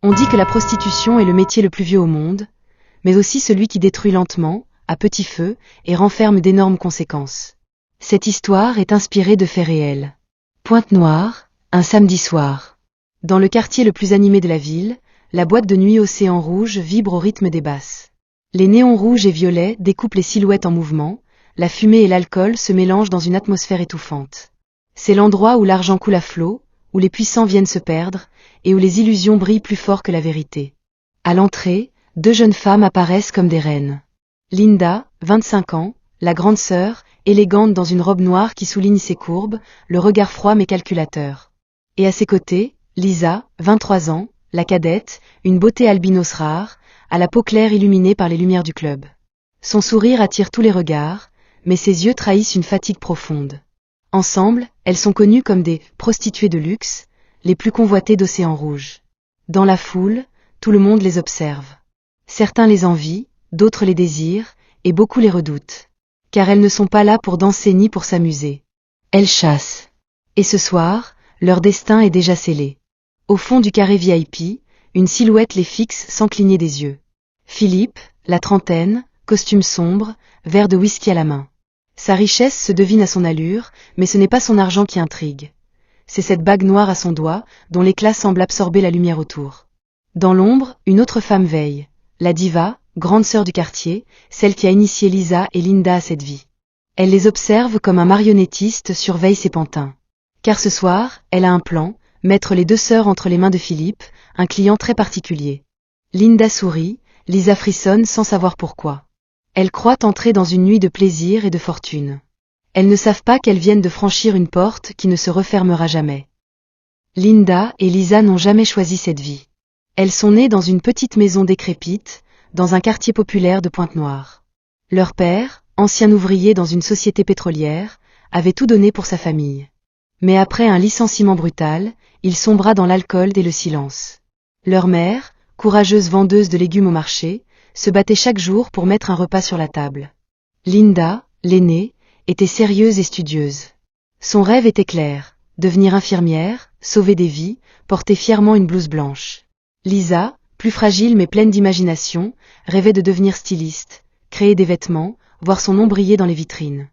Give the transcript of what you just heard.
On dit que la prostitution est le métier le plus vieux au monde, mais aussi celui qui détruit lentement, à petit feu, et renferme d'énormes conséquences. Cette histoire est inspirée de faits réels. Pointe-Noire, un samedi soir. Dans le quartier le plus animé de la ville, la boîte de nuit Océan Rouge vibre au rythme des basses. Les néons rouges et violets découpent les silhouettes en mouvement, la fumée et l'alcool se mélangent dans une atmosphère étouffante. C'est l'endroit où l'argent coule à flot, où les puissants viennent se perdre, et où les illusions brillent plus fort que la vérité. À l'entrée, deux jeunes femmes apparaissent comme des reines. Linda, 25 ans, la grande sœur, élégante dans une robe noire qui souligne ses courbes, le regard froid mais calculateur. Et à ses côtés, Lisa, 23 ans, la cadette, une beauté albinos rare, à la peau claire illuminée par les lumières du club. Son sourire attire tous les regards, mais ses yeux trahissent une fatigue profonde. Ensemble, elles sont connues comme des prostituées de luxe, les plus convoitées d'Océan Rouge. Dans la foule, tout le monde les observe. Certains les envient, d'autres les désirent, et beaucoup les redoutent. Car elles ne sont pas là pour danser ni pour s'amuser. Elles chassent. Et ce soir, leur destin est déjà scellé. Au fond du carré VIP, une silhouette les fixe sans cligner des yeux. Philippe, la trentaine, costume sombre, verre de whisky à la main. Sa richesse se devine à son allure, mais ce n'est pas son argent qui intrigue. C'est cette bague noire à son doigt, dont l'éclat semble absorber la lumière autour. Dans l'ombre, une autre femme veille. La diva, grande sœur du quartier, celle qui a initié Lisa et Linda à cette vie. Elle les observe comme un marionnettiste surveille ses pantins. Car ce soir, elle a un plan, mettre les deux sœurs entre les mains de Philippe, un client très particulier. Linda sourit, Lisa frissonne sans savoir pourquoi. Elles croient entrer dans une nuit de plaisir et de fortune. Elles ne savent pas qu'elles viennent de franchir une porte qui ne se refermera jamais. Linda et Lisa n'ont jamais choisi cette vie. Elles sont nées dans une petite maison décrépite, dans un quartier populaire de Pointe-Noire. Leur père, ancien ouvrier dans une société pétrolière, avait tout donné pour sa famille. Mais après un licenciement brutal, il sombra dans l'alcool et le silence. Leur mère, courageuse vendeuse de légumes au marché, se battait chaque jour pour mettre un repas sur la table. Linda, l'aînée, était sérieuse et studieuse. Son rêve était clair, devenir infirmière, sauver des vies, porter fièrement une blouse blanche. Lisa, plus fragile mais pleine d'imagination, rêvait de devenir styliste, créer des vêtements, voir son nom briller dans les vitrines.